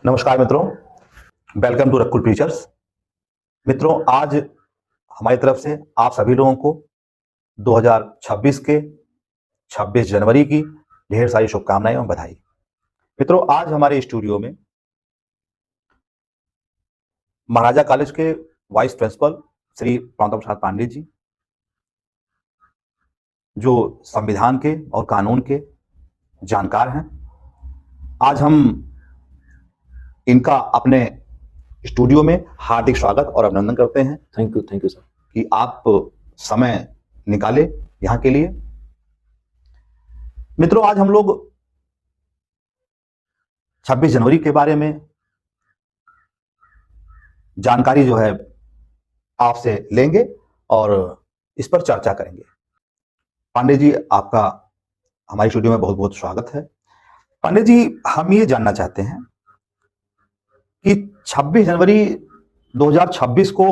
नमस्कार मित्रों, welcome to Rakul teachers. मित्रों, आज हमारी तरफ से आप सभी लोगों को 2026 के 26 जनवरी की ढेर सारी शुभकामनाएं एवं बधाई। मित्रों, आज हमारे स्टूडियो में महाराजा कॉलेज के वाइस प्रिंसिपल श्री प्रणव प्रसाद पांडे जी, जो संविधान के और कानून के जानकार हैं, आज हम इनका अपने स्टूडियो में हार्दिक स्वागत और अभिनंदन करते हैं। थैंक यू सर कि आप समय निकाले यहाँ के लिए। मित्रों, आज हम लोग 26 जनवरी के बारे में जानकारी जो है आपसे लेंगे और इस पर चर्चा करेंगे। पांडे जी, आपका हमारे स्टूडियो में बहुत बहुत स्वागत है। पांडे जी, हम ये जानना चाहते हैं कि 26 जनवरी 2026 को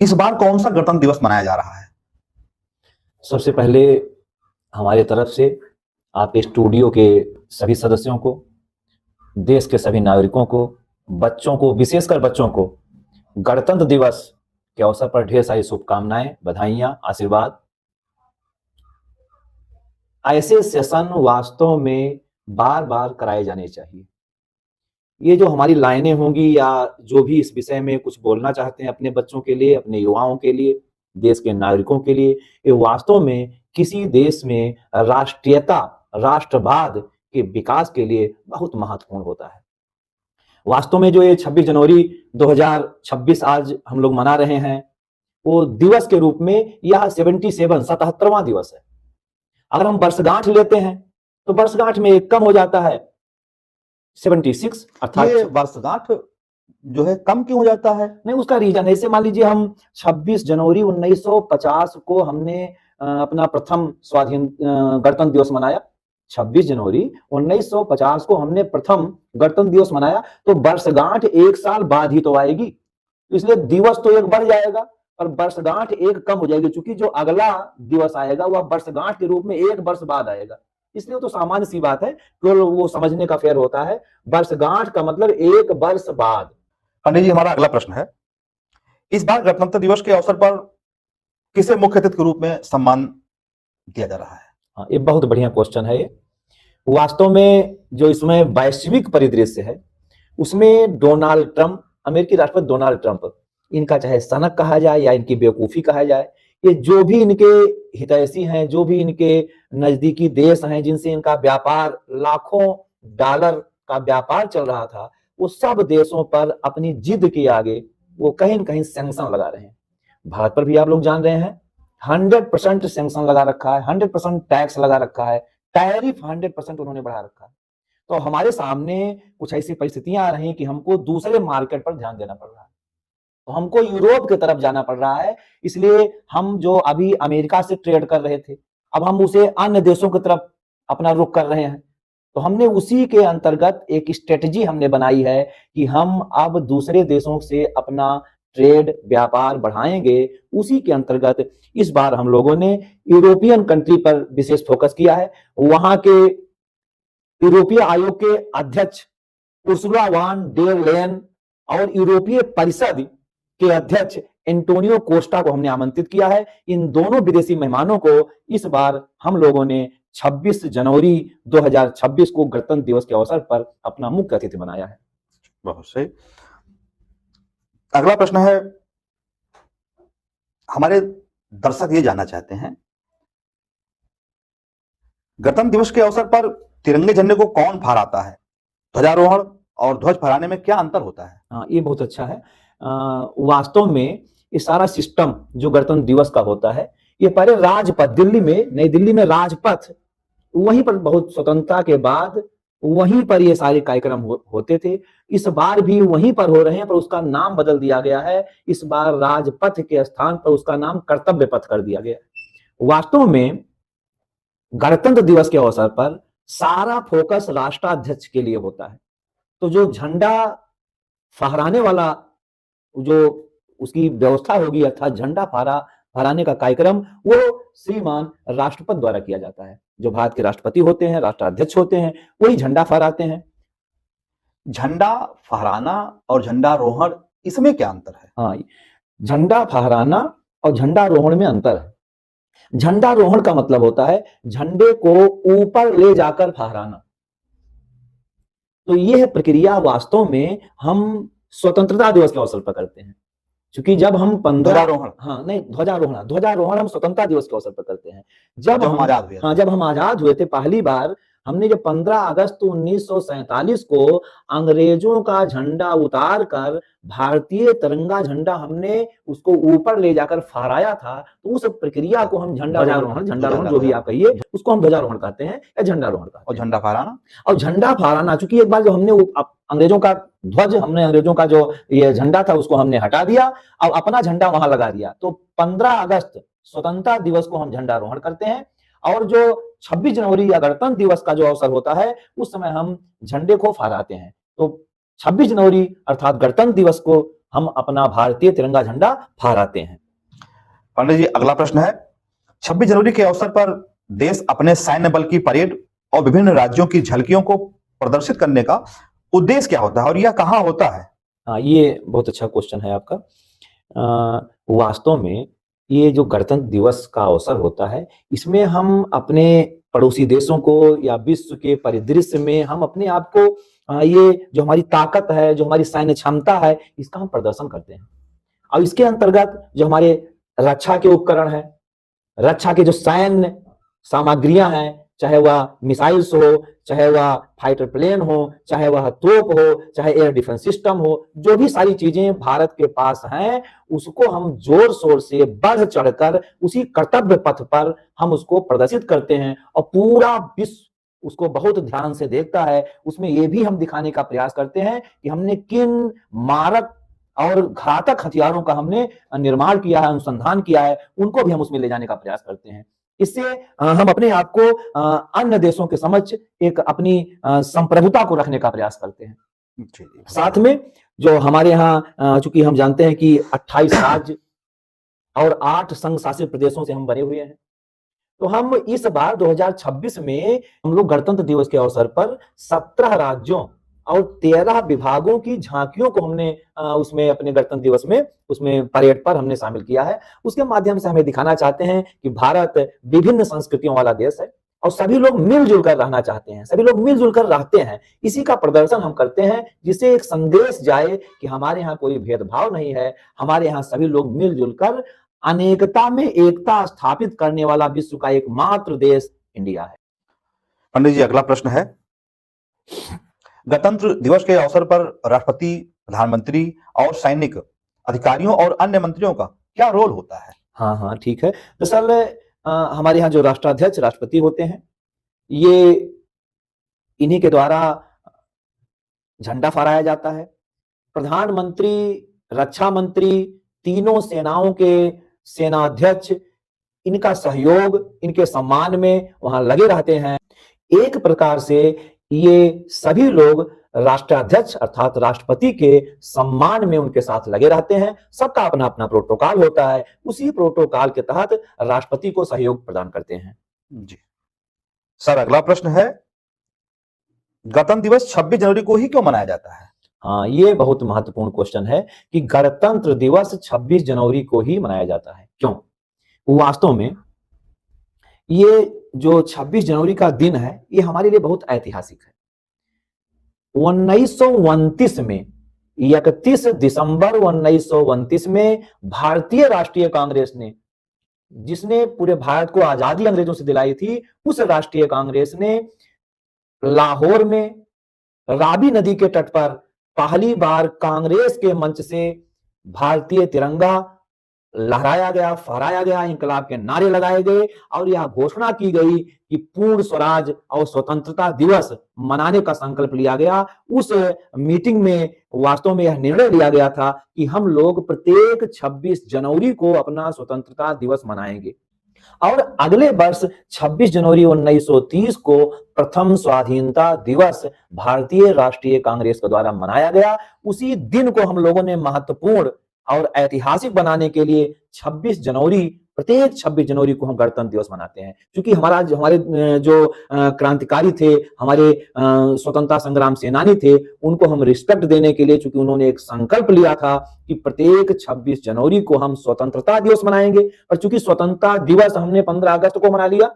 इस बार कौन सा गणतंत्र दिवस मनाया जा रहा है? सबसे पहले हमारी तरफ से आपके स्टूडियो के सभी सदस्यों को, देश के सभी नागरिकों को, बच्चों को, विशेषकर बच्चों को गणतंत्र दिवस के अवसर पर ढेर सारी शुभकामनाएं, बधाइयां, आशीर्वाद। ऐसे सेशन वास्तव में बार बार कराए जाने चाहिए। ये जो हमारी लाइनें होंगी या जो भी इस विषय में कुछ बोलना चाहते हैं अपने बच्चों के लिए, अपने युवाओं के लिए, देश के नागरिकों के लिए, ये वास्तव में किसी देश में राष्ट्रीयता, राष्ट्रवाद के विकास के लिए बहुत महत्वपूर्ण होता है। वास्तव में जो ये 26 जनवरी 2026 आज हम लोग मना रहे हैं, वो दिवस के रूप में यह 77वां दिवस है। अगर हम वर्षगांठ लेते हैं तो वर्षगांठ में एक कम हो जाता है 76, अर्थात ये वर्षगांठ जो है कम क्यों हो जाता है? नहीं, उसका रीजन है। ऐसे मान लीजिए हम 26 जनवरी 1950 को हमने अपना प्रथम स्वाधीन गणतंत्र दिवस मनाया। 26 जनवरी 1950 को हमने प्रथम गणतंत्र दिवस मनाया, तो वर्षगांठ एक साल बाद ही तो आएगी, इसलिए दिवस तो एक बढ़ जाएगा और वर्षगांठ एक कम हो जाएगी, क्योंकि जो अगला दिवस आएगा वह वर्षगांठ के रूप में एक वर्ष बाद आएगा। इसलिए तो सामान्य सी बात है, केवल वो समझने का फेर होता है। वर्षगांठ का मतलब एक वर्ष बाद। पंडित जी, हमारा अगला प्रश्न है, इस बार गणतंत्र दिवस के अवसर पर किसे मुख्य अतिथि के रूप में सम्मान दिया जा रहा है? हाँ, ये बहुत बढ़िया क्वेश्चन है। ये वास्तव में जो इसमें वैश्विक परिदृश्य है उसमें डोनाल्ड ट्रंप, अमेरिकी राष्ट्रपति डोनाल्ड ट्रंप, इनका चाहे सनक कहा जाए या इनकी बेवकूफी कहा जाए, ये जो भी इनके हितैषी हैं, जो भी इनके नजदीकी देश हैं जिनसे इनका व्यापार, लाखों डॉलर का व्यापार चल रहा था, वो सब देशों पर अपनी जिद के आगे वो कहीं न कहीं सैंक्शन लगा रहे हैं। भारत पर भी आप लोग जान रहे हैं 100% सैंक्शन लगा रखा है, 100% टैक्स लगा रखा है, टैरिफ 100% उन्होंने बढ़ा रखा है। तो हमारे सामने कुछ ऐसी परिस्थितियां आ रही हैं कि हमको दूसरे मार्केट पर ध्यान देना पड़ रहा है, तो हमको यूरोप की तरफ जाना पड़ रहा है। इसलिए हम जो अभी अमेरिका से ट्रेड कर रहे थे, अब हम उसे अन्य देशों की तरफ अपना रुख कर रहे हैं। तो हमने उसी के अंतर्गत एक स्ट्रेटजी हमने बनाई है कि हम अब दूसरे देशों से अपना ट्रेड, व्यापार बढ़ाएंगे। उसी के अंतर्गत इस बार हम लोगों ने यूरोपियन कंट्री पर विशेष फोकस किया है। वहां के यूरोपीय आयोग के अध्यक्ष उर्सुला वॉन डेर लेयन और यूरोपीय परिषद के अध्यक्ष एंटोनियो कोस्टा को हमने आमंत्रित किया है। इन दोनों विदेशी मेहमानों को इस बार हम लोगों ने 26 जनवरी 2026 को गणतंत्र दिवस के अवसर पर अपना मुख्य अतिथि बनाया है। बहुत सही। अगला प्रश्न है, हमारे दर्शक ये जानना चाहते हैं, गणतंत्र दिवस के अवसर पर तिरंगे झंडे को कौन फहराता है? ध्वजारोहण और ध्वज फहराने में क्या अंतर होता है? हाँ, ये बहुत अच्छा है। वास्तव में ये सारा सिस्टम जो गणतंत्र दिवस का होता है, ये पहले राजपथ, दिल्ली में, नई दिल्ली में राजपथ, वहीं पर बहुत स्वतंत्रता के बाद वहीं पर ये सारे कार्यक्रम होते थे। इस बार भी वहीं पर हो रहे हैं, पर उसका नाम बदल दिया गया है। इस बार राजपथ के स्थान पर उसका नाम कर्तव्य पथ कर दिया गया है। वास्तव में गणतंत्र दिवस के अवसर पर सारा फोकस राष्ट्राध्यक्ष के लिए होता है। तो जो झंडा फहराने वाला जो उसकी व्यवस्था होगी, अर्थात झंडा फहराने का कार्यक्रम, वो श्रीमान राष्ट्रपति द्वारा किया जाता है। जो भारत के राष्ट्रपति होते हैं, राष्ट्राध्यक्ष होते हैं, वही झंडा फहराते हैं। झंडा फहराना और झंडारोहण इसमें क्या अंतर है? हाँ, झंडा फहराना और झंडारोहण में अंतर है। झंडारोहण का मतलब होता है झंडे को ऊपर ले जाकर फहराना। तो यह प्रक्रिया वास्तव में हम स्वतंत्रता दिवस के अवसर पर करते हैं, क्योंकि जब हम 15 ध्वजारोहण हाँ नहीं ध्वजारोहण हम स्वतंत्रता दिवस के अवसर पर करते हैं। जब हम आजाद हुए हाँ, जब हम आजाद हुए थे पहली बार, हमने जब 15 अगस्त 1947 को अंग्रेजों का झंडा उतार कर भारतीय तिरंगा झंडा हमने उसको ऊपर ले जाकर फहराया था, तो उस प्रक्रिया को हम झंडारोहण जो भी आप कहिए, उसको हम ध्वजारोहण कहते हैं या झंडारोहण कहते हैं। और झंडा फहराना और झंडा फहराना, चूंकि एक बार जो हमने अंग्रेजों का ध्वज, हमने अंग्रेजों का जो ये झंडा था उसको हमने हटा दिया और अपना झंडा वहां लगा दिया, तो 15 अगस्त स्वतंत्रता दिवस को हम झंडारोहण करते हैं। और जो 26 जनवरी या गणतंत्र दिवस का जो अवसर होता है उस समय हम झंडे को फहराते हैं। तो 26 जनवरी अर्थात गणतंत्र दिवस को हम अपना भारतीय तिरंगा झंडा फहराते हैं। पंडित जी, अगला प्रश्न है, 26 जनवरी के अवसर पर देश अपने सैन्य बल की परेड और विभिन्न राज्यों की झलकियों को प्रदर्शित करने का उद्देश्य क्या होता है और यह कहाँ होता है? हाँ, ये बहुत अच्छा क्वेश्चन है आपका। वास्तव में ये जो गणतंत्र दिवस का अवसर होता है, इसमें हम अपने पड़ोसी देशों को या विश्व के परिदृश्य में हम अपने आप को ये जो हमारी ताकत है, जो हमारी सैन्य क्षमता है, इसका हम प्रदर्शन करते हैं। और इसके अंतर्गत जो हमारे रक्षा के उपकरण है, रक्षा के जो सैन्य सामग्रियां हैं, चाहे वह मिसाइल्स हो, चाहे वह फाइटर प्लेन हो, चाहे वह तोप हो, चाहे एयर डिफेंस सिस्टम हो, जो भी सारी चीजें भारत के पास हैं, उसको हम जोर शोर से बढ़ चढ़कर उसी कर्तव्य पथ पर हम उसको प्रदर्शित करते हैं और पूरा विश्व उसको बहुत ध्यान से देखता है। उसमें यह भी हम दिखाने का प्रयास करते हैं कि हमने किन मारक और घातक हथियारों का हमने निर्माण किया है, अनुसंधान किया है, उनको भी हम उसमें ले जाने का प्रयास करते हैं। इससे हम अपने आप को अन्य देशों के समक्ष एक अपनी संप्रभुता को रखने का प्रयास करते हैं। साथ में जो हमारे यहाँ चूंकि हम जानते हैं कि 28 राज्य और 8 संघ शासित प्रदेशों से हम बने हुए हैं, तो हम इस बार 2026 में हम लोग गणतंत्र दिवस के अवसर पर 17 राज्यों और 13 विभागों की झांकियों को हमने उसमें अपने गणतंत्र दिवस में उसमें परेड पर हमने शामिल किया है। उसके माध्यम से हमें दिखाना चाहते हैं कि भारत विभिन्न संस्कृतियों वाला देश है और सभी लोग मिलजुल कर रहना चाहते हैं, सभी लोग मिलजुल कर रहते हैं। इसी का प्रदर्शन हम करते हैं, जिससे एक संदेश जाए कि हमारे यहाँ कोई भेदभाव नहीं है, हमारे यहाँ सभी लोग मिलजुल कर अनेकता में एकता स्थापित करने वाला विश्व का एकमात्र देश इंडिया है। पंडित जी, अगला प्रश्न है, गणतंत्र दिवस के अवसर पर राष्ट्रपति, प्रधानमंत्री और सैनिक अधिकारियों और अन्य मंत्रियों का क्या रोल होता है? हाँ, ठीक है। दरअसल हमारे यहाँ जो राष्ट्राध्यक्ष राष्ट्रपति होते हैं, ये इन्हीं के द्वारा झंडा फहराया जाता है। प्रधानमंत्री, रक्षा मंत्री, तीनों सेनाओं के सेनाध्यक्ष इनका सहयोग, इनके सम्मान में वहां लगे रहते हैं। एक प्रकार से ये सभी लोग राष्ट्राध्यक्ष अर्थात राष्ट्रपति के सम्मान में उनके साथ लगे रहते हैं। सबका अपना अपना प्रोटोकॉल होता है, उसी प्रोटोकॉल के तहत राष्ट्रपति को सहयोग प्रदान करते हैं। जी सर, अगला प्रश्न है, गणतंत्र दिवस 26 जनवरी को ही क्यों मनाया जाता है? हाँ, ये बहुत महत्वपूर्ण क्वेश्चन है कि गणतंत्र दिवस 26 जनवरी को ही मनाया जाता है। क्यों? वास्तव में ये जो 26 जनवरी का दिन है, ये हमारे लिए बहुत ऐतिहासिक है। 1929 में 31 दिसंबर 1929 में भारतीय राष्ट्रीय कांग्रेस ने, जिसने पूरे भारत को आजादी अंग्रेजों से दिलाई थी, उस राष्ट्रीय कांग्रेस ने लाहौर में रावी नदी के तट पर पहली बार कांग्रेस के मंच से भारतीय तिरंगा लहराया गया, फहराया गया, इंकलाब के नारे लगाए गए और यह घोषणा की गई कि पूर्ण स्वराज और स्वतंत्रता दिवस मनाने का संकल्प लिया गया। उस मीटिंग में वास्तव में यह निर्णय लिया गया था कि हम लोग प्रत्येक 26 जनवरी को अपना स्वतंत्रता दिवस मनाएंगे और अगले वर्ष 26 जनवरी 1930 को प्रथम स्वाधीनता दिवस भारतीय राष्ट्रीय कांग्रेस के द्वारा मनाया गया। उसी दिन को हम लोगों ने महत्वपूर्ण और ऐतिहासिक बनाने के लिए 26 जनवरी प्रत्येक 26 जनवरी को हम गणतंत्र दिवस मनाते हैं, क्योंकि हमारे जो क्रांतिकारी थे, हमारे स्वतंत्रता संग्राम सेनानी थे, उनको हम रिस्पेक्ट देने के लिए, चूंकि उन्होंने एक संकल्प लिया था कि प्रत्येक 26 जनवरी को हम स्वतंत्रता दिवस मनाएंगे, और चूंकि स्वतंत्रता दिवस हमने 15 अगस्त को मना लिया,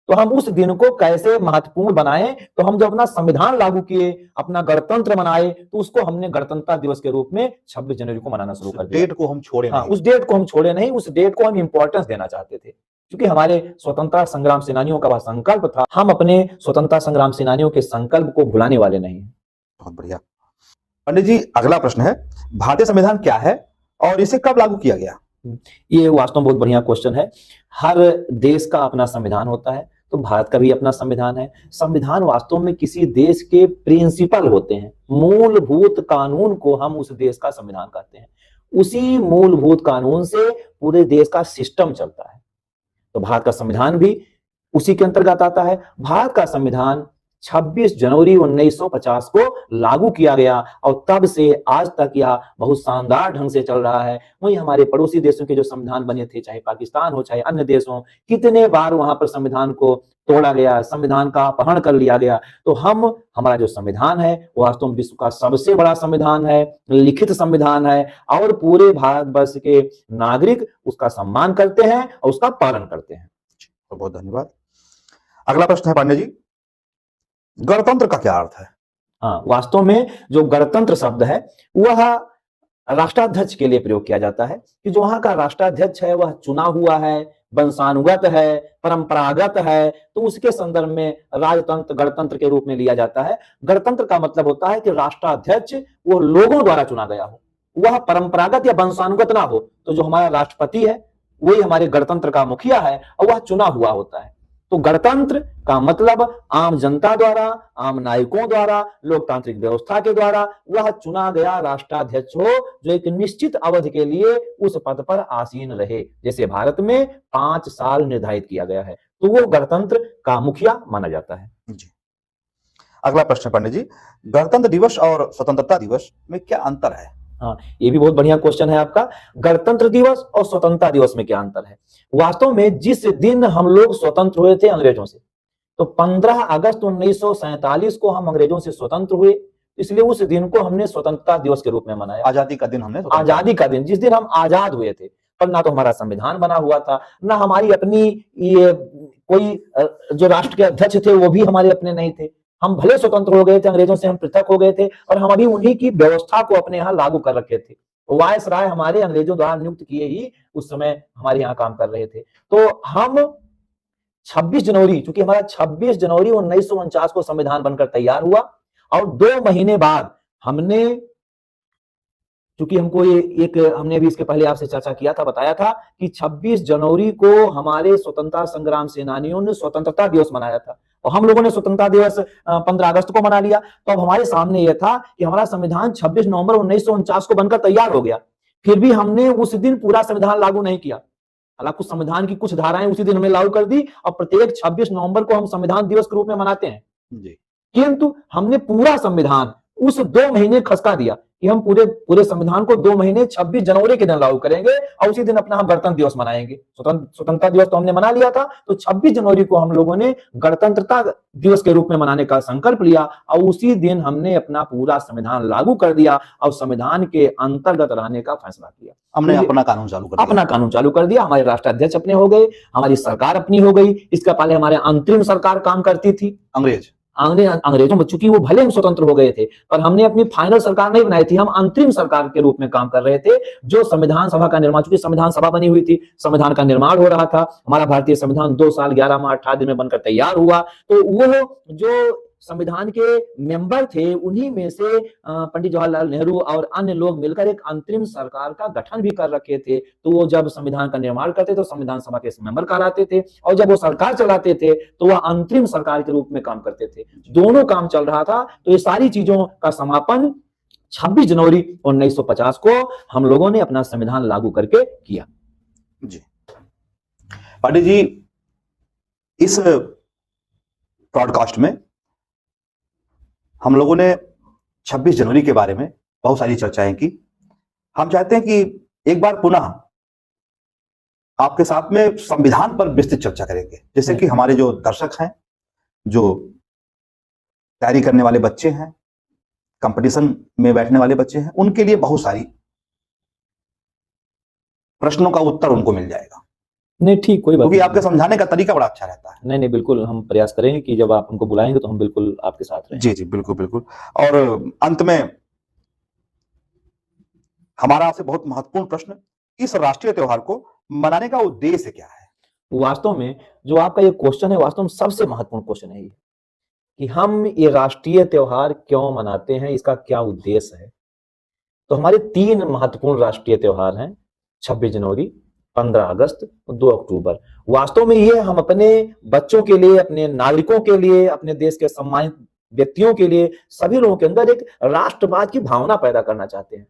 तो हम उस दिन को कैसे महत्वपूर्ण बनाएं, तो हम जब अपना संविधान लागू किए, अपना गणतंत्र मनाए, तो उसको हमने गणतंत्रता दिवस के रूप में 26 जनवरी को मनाना शुरू कर दिया। डेट को हम छोड़े हाँ, नहीं। उस डेट को हम छोड़े नहीं, उस डेट को हम इंपॉर्टेंस देना चाहते थे, क्योंकि हमारे स्वतंत्रता संग्राम सेनानियों का वह संकल्प था। हम अपने स्वतंत्रता संग्राम सेनानियों के संकल्प को भुलाने वाले नहीं हैं। बहुत बढ़िया। पंडित जी, अगला प्रश्न है, भारतीय संविधान क्या है और इसे कब लागू किया गया? ये वास्तव में बहुत बढ़िया क्वेश्चन है। हर देश का अपना संविधान होता है, तो भारत का भी अपना संविधान है। संविधान वास्तव में किसी देश के प्रिंसिपल होते हैं, मूलभूत कानून को हम उस देश का संविधान कहते हैं। उसी मूलभूत कानून से पूरे देश का सिस्टम चलता है, तो भारत का संविधान भी उसी के अंतर्गत आता है। भारत का संविधान 26 जनवरी 1950 को लागू किया गया, और तब से आज तक यह बहुत शानदार ढंग से चल रहा है। वहीं हमारे पड़ोसी देशों के जो संविधान बने थे, चाहे पाकिस्तान हो चाहे अन्य देश हो, कितने बार वहां पर संविधान को तोड़ा गया, संविधान का अपहरण कर लिया गया। तो हमारा जो संविधान है वो वास्तव में विश्व का सबसे बड़ा संविधान है, लिखित संविधान है, और पूरे भारतवर्ष के नागरिक उसका सम्मान करते हैं और उसका पालन करते हैं। तो बहुत धन्यवाद। अगला प्रश्न है पांडे जी, गणतंत्र का क्या अर्थ है? हाँ, वास्तव में जो गणतंत्र शब्द है वह राष्ट्राध्यक्ष के लिए प्रयोग किया जाता है, कि जो वहां का राष्ट्राध्यक्ष है वह चुना हुआ है, वंशानुगत है, परंपरागत है, तो उसके संदर्भ में राजतंत्र गणतंत्र के रूप में लिया जाता है। गणतंत्र का मतलब होता है कि राष्ट्राध्यक्ष वो लोगों द्वारा चुना गया हो, वह परंपरागत या वंशानुगत ना हो। तो जो हमारा राष्ट्रपति है वही हमारे गणतंत्र का मुखिया है, और वह चुना हुआ होता है। तो गणतंत्र का मतलब आम जनता द्वारा, आम नायकों द्वारा, लोकतांत्रिक व्यवस्था के द्वारा वह चुना गया राष्ट्राध्यक्ष हो, जो एक निश्चित अवधि के लिए उस पद पर आसीन रहे। जैसे भारत में 5 साल निर्धारित किया गया है, तो वो गणतंत्र का मुखिया माना जाता है जी। अगला प्रश्न पंडित जी, गणतंत्र दिवस और स्वतंत्रता दिवस में क्या अंतर है? हाँ, ये भी बहुत बढ़िया क्वेश्चन है आपका। गणतंत्र दिवस और स्वतंत्रता दिवस में क्या अंतर है? वास्तव में जिस दिन हम लोग स्वतंत्र हुए थे अंग्रेजों से, तो 15 अगस्त 1947 को हम अंग्रेजों से स्वतंत्र हुए, इसलिए उस दिन को हमने स्वतंत्रता दिवस के रूप में मनाया। आजादी का दिन हमने आजादी का दिन, जिस दिन हम आजाद हुए थे, पर ना तो हमारा संविधान बना हुआ था, ना हमारी अपनी ये कोई जो राष्ट्र के अध्यक्ष थे वो भी हमारे अपने नहीं थे। हम भले स्वतंत्र हो गए थे, अंग्रेजों से हम पृथक हो गए थे, और हम अभी उन्हीं की व्यवस्था को अपने यहाँ लागू कर रखे थे। वायसराय हमारे अंग्रेजों द्वारा नियुक्त किए ही उस समय हमारे यहाँ काम कर रहे थे। तो हम 26 जनवरी, चूंकि हमारा 26 जनवरी 1949 को संविधान बनकर तैयार हुआ, और 2 महीने बाद हमने, क्योंकि हमको हमने अभी इसके पहले आपसे चर्चा किया था, बताया था कि 26 जनवरी को हमारे स्वतंत्रता संग्राम सेनानियों ने स्वतंत्रता दिवस मनाया था, और हम लोगों ने स्वतंत्रता दिवस 15 अगस्त को मना लिया। तो अब हमारे सामने यह था कि हमारा संविधान 26 नवंबर 1949 को बनकर तैयार हो गया, फिर भी हमने उस दिन पूरा संविधान लागू नहीं किया। हालांकि संविधान की कुछ धाराएं उसी दिन हमने लागू कर दी, और प्रत्येक 26 नवंबर को हम संविधान दिवस के रूप में मनाते हैं जी। किंतु हमने पूरा संविधान उस 2 महीने खसका दिया कि हम पूरे संविधान को 2 महीने 26 जनवरी के दिन लागू करेंगे, और उसी दिन अपना हम गणतंत्र दिवस मनाएंगे। स्वतंत्रता दिवस तो हमने मना लिया था, तो 26 जनवरी को हम लोगों ने गणतंत्रता दिवस के रूप में मनाने का संकल्प लिया, और उसी दिन हमने अपना पूरा संविधान लागू कर दिया और संविधान के अंतर्गत रहने का फैसला किया। हमने अपना कानून चालू कर दिया। अपना कानून चालू कर दिया। हमारे राष्ट्राध्यक्ष अपने हो गए, हमारी सरकार अपनी हो गई। इसका पहले हमारे अंतरिम सरकार काम करती थी, अंग्रेजों में, चूंकि वो भले हम स्वतंत्र हो गए थे, पर हमने अपनी फाइनल सरकार नहीं बनाई थी, हम अंतरिम सरकार के रूप में काम कर रहे थे, जो संविधान सभा का निर्माण, चूंकि संविधान सभा बनी हुई थी, संविधान का निर्माण हो रहा था। हमारा भारतीय संविधान 2 साल 11 माह 18 दिन में बनकर तैयार हुआ। तो वो जो संविधान के मेंबर थे, उन्हीं में से पंडित जवाहरलाल नेहरू और अन्य लोग मिलकर एक अंतरिम सरकार का गठन भी कर रखे थे। तो वो जब संविधान का निर्माण करते तो संविधान सभा के मेंबर कहलाते थे, और जब वो सरकार चलाते थे तो वह अंतरिम सरकार के रूप में काम करते थे। दोनों काम चल रहा था। तो ये सारी चीजों का समापन 26 जनवरी 1950 को हम लोगों ने अपना संविधान लागू करके किया। जी पांडे जी, इस ब्रॉडकास्ट में हम लोगों ने 26 जनवरी के बारे में बहुत सारी चर्चाएं की। हम चाहते हैं कि एक बार पुनः आपके साथ में संविधान पर विस्तृत चर्चा करेंगे, जैसे कि हमारे जो दर्शक हैं, जो तैयारी करने वाले बच्चे हैं, कंपटीशन में बैठने वाले बच्चे हैं, उनके लिए बहुत सारी प्रश्नों का उत्तर उनको मिल जाएगा, नहीं ठीक, कोई बात क्योंकि नहीं। आपके समझाने का तरीका बड़ा अच्छा रहता है। नहीं बिल्कुल, हम प्रयास करेंगे कि जब आप हमको बुलाएंगे तो हम बिल्कुल आपके साथ रहें। जी जी, बिल्कुल बिल्कुल। और अंत में हमारा आपसे बहुत महत्वपूर्ण प्रश्न, इस राष्ट्रीय त्योहार को मनाने का उद्देश्य क्या है? वास्तव में जो आपका ये क्वेश्चन है, वास्तव में सबसे महत्वपूर्ण क्वेश्चन है ये, कि हम ये राष्ट्रीय त्योहार क्यों मनाते हैं, इसका क्या उद्देश्य है। तो हमारे 3 महत्वपूर्ण राष्ट्रीय त्योहार हैं, 26 जनवरी, 15 अगस्त, 2 अक्टूबर। वास्तव में ये हम अपने बच्चों के लिए, अपने नागरिकों के लिए, अपने देश के सम्मानित व्यक्तियों के लिए, सभी लोगों के अंदर एक राष्ट्रवाद की भावना पैदा करना चाहते हैं।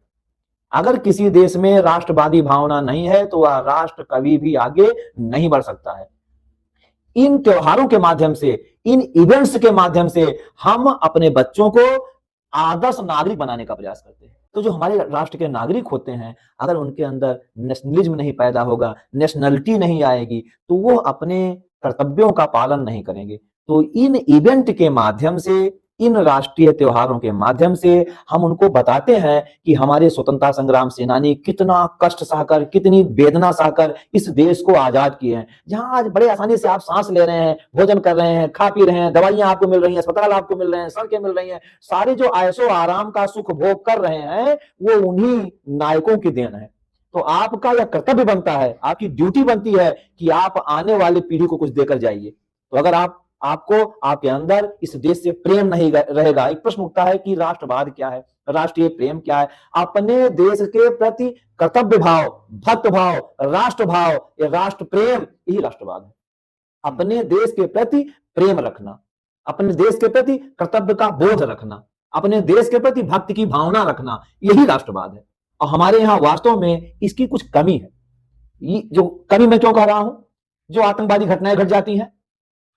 अगर किसी देश में राष्ट्रवादी भावना नहीं है तो वह राष्ट्र कभी भी आगे नहीं बढ़ सकता है। इन त्योहारों के माध्यम से, इन इवेंट्स के माध्यम से हम अपने बच्चों को आदर्श नागरिक बनाने का प्रयास करते हैं। तो जो हमारे राष्ट्र के नागरिक होते हैं, अगर उनके अंदर नेशनलिज्म नहीं पैदा होगा, नेशनलिटी नहीं आएगी, तो वो अपने कर्तव्यों का पालन नहीं करेंगे। तो इन इवेंट के माध्यम से, इन राष्ट्रीय त्योहारों के माध्यम से हम उनको बताते हैं कि हमारे स्वतंत्रता संग्राम सेनानी कितना कष्ट सहकर, कितनी वेदना सहकर इस देश को आजाद किए हैं। जहां आज बड़े आसानी से आप सांस ले रहे हैं, भोजन कर रहे हैं, खा पी रहे हैं, दवाइयां आपको मिल रही हैं, अस्पताल आपको मिल रहे हैं, सड़कें मिल रही हैं, सारे जो ऐशो आराम का सुख भोग कर रहे हैं, वो उन्हीं नायकों की देन है। तो आपका यह कर्तव्य बनता है, आपकी ड्यूटी बनती है कि आप आने वाली पीढ़ी को कुछ देकर जाइए। तो अगर आपको, आपके अंदर इस देश से प्रेम नहीं रहेगा, एक प्रश्न उठता है कि राष्ट्रवाद क्या है, राष्ट्रीय प्रेम क्या है। अपने देश के प्रति कर्तव्य भाव, भक्त भाव, राष्ट्र भाव, या राष्ट्र प्रेम, यही राष्ट्रवाद है। अपने देश के प्रति प्रेम रखना, अपने देश के प्रति कर्तव्य का बोध रखना, अपने देश के प्रति भक्ति की भावना रखना, यही राष्ट्रवाद है। और हमारे यहाँ वास्तव में इसकी कुछ कमी है। ये जो कमी मैं क्यों कह रहा हूं, जो आतंकवादी घटनाएं घट जाती हैं,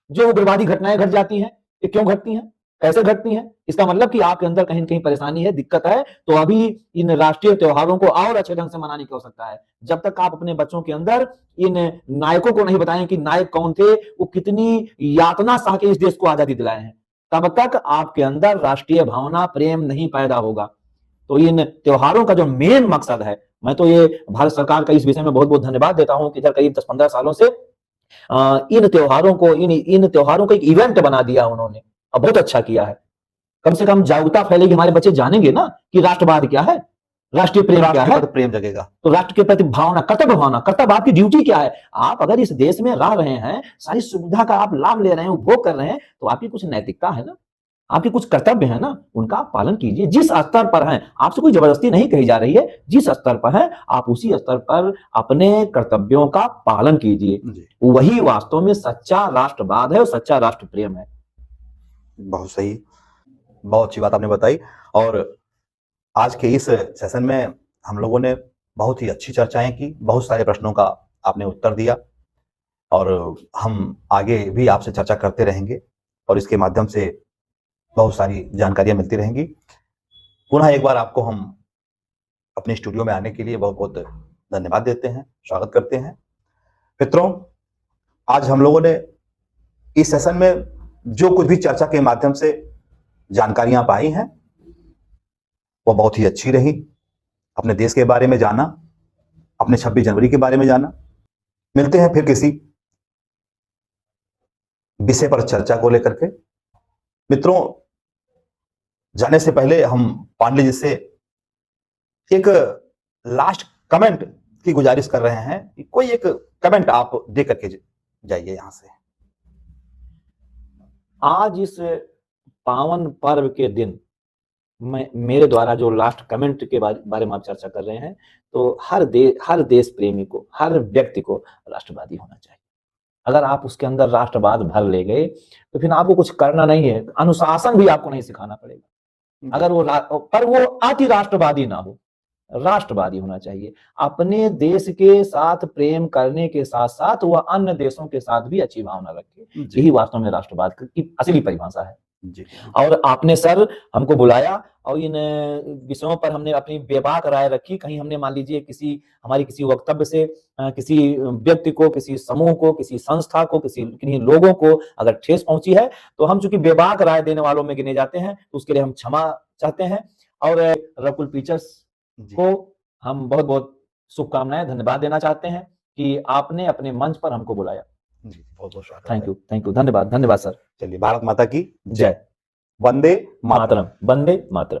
जो उग्रवादी घटनाएं घट जाती हैं, ये क्यों घटती हैं, कैसे घटती हैं? इसका मतलब कि आपके अंदर कहीं न कहीं परेशानी है, दिक्कत है। तो अभी इन राष्ट्रीय त्योहारों को और अच्छे ढंग से मनाने की आवश्यकता है। जब तक आप अपने बच्चों के अंदर इन नायकों को नहीं बताएं कि नायक कौन थे, वो कितनी यातना सह के इस देश को आजादी दिलाए हैं, तब तक आपके अंदर राष्ट्रीय भावना, प्रेम नहीं पैदा होगा। तो इन त्योहारों का जो मेन मकसद है, मैं तो ये भारत सरकार का इस विषय में बहुत-बहुत धन्यवाद देता हूं कि इधर करीब 10-15 सालों से इन त्योहारों को, इन त्योहारों को एक इवेंट बना दिया उन्होंने, और बहुत अच्छा किया है। कम से कम जागरूकता फैलेगी, हमारे बच्चे जानेंगे ना कि राष्ट्रवाद क्या है, राष्ट्रीय प्रेम क्या राष्ट्र है, के प्रति प्रेम जगेगा। तो राष्ट्र के प्रति भावना, कर्तव्य भावना, कर्तव्य आपकी ड्यूटी क्या है। आप अगर इस देश में रह रहे हैं, सारी सुविधा का आप लाभ ले रहे हैं, उपभोग कर रहे हैं, तो आपकी कुछ नैतिकता है ना, आपके कुछ कर्तव्य है ना, उनका आप पालन कीजिए। जिस स्तर पर हैं, आपसे कोई जबरदस्ती नहीं कही जा रही है, जिस स्तर पर है आप उसी स्तर पर अपने कर्तव्यों का पालन कीजिए। वही वास्तव में सच्चा राष्ट्रवाद है और सच्चा राष्ट्र प्रेम है। बहुत सही, बहुत अच्छी बात आपने बताई। और आज के इस सेशन में हम लोगों ने बहुत ही अच्छी चर्चाएं की, बहुत सारे प्रश्नों का आपने उत्तर दिया, और हम आगे भी आपसे चर्चा करते रहेंगे और इसके माध्यम से बहुत सारी जानकारियां मिलती रहेंगी। पुनः एक बार आपको हम अपने स्टूडियो में आने के लिए बहुत बहुत धन्यवाद देते हैं, स्वागत करते हैं। मित्रों, आज हम लोगों ने इस सेशन में जो कुछ भी चर्चा के माध्यम से जानकारियां पाई हैं, वो बहुत ही अच्छी रही। अपने देश के बारे में जाना, अपने 26 जनवरी के बारे में जाना। मिलते हैं फिर किसी विषय पर चर्चा को लेकर के। मित्रों, जाने से पहले हम पांडे जी से एक लास्ट कमेंट की गुजारिश कर रहे हैं कि कोई एक कमेंट आप दे करके जाइए यहां से। आज इस पावन पर्व के दिन मेरे द्वारा जो लास्ट कमेंट के बारे में आप चर्चा कर रहे हैं, तो हर देश प्रेमी को, हर व्यक्ति को राष्ट्रवादी होना चाहिए। अगर आप उसके अंदर राष्ट्रवाद भर ले गए तो फिर आपको कुछ करना नहीं है, अनुशासन भी आपको नहीं सिखाना पड़ेगा। अगर वो अति राष्ट्रवादी ना हो, राष्ट्रवादी होना चाहिए। अपने देश के साथ प्रेम करने के साथ साथ वह अन्य देशों के साथ भी अच्छी भावना रखे। यही वास्तव में राष्ट्रवाद की असली परिभाषा है। जी और आपने सर हमको बुलाया और इन विषयों पर हमने अपनी बेबाक राय रखी। कहीं हमने मान लीजिए किसी वक्तव्य से किसी व्यक्ति को, किसी समूह को, किसी संस्था को, किन्हीं लोगों को अगर ठेस पहुंची है, तो हम चूंकि बेबाक राय देने वालों में गिने जाते हैं, तो उसके लिए हम क्षमा चाहते हैं। और रकुल पिक्चर्स जी को हम बहुत बहुत शुभकामनाएं, धन्यवाद देना चाहते हैं कि आपने अपने मंच पर हमको बुलाया। जी बहुत बहुत स्वागत थैंक है। यू, थैंक यू, धन्यवाद, धन्यवाद सर। चलिए, भारत माता की जय। जय वंदे मातरम। मातरम, वंदे मातरम।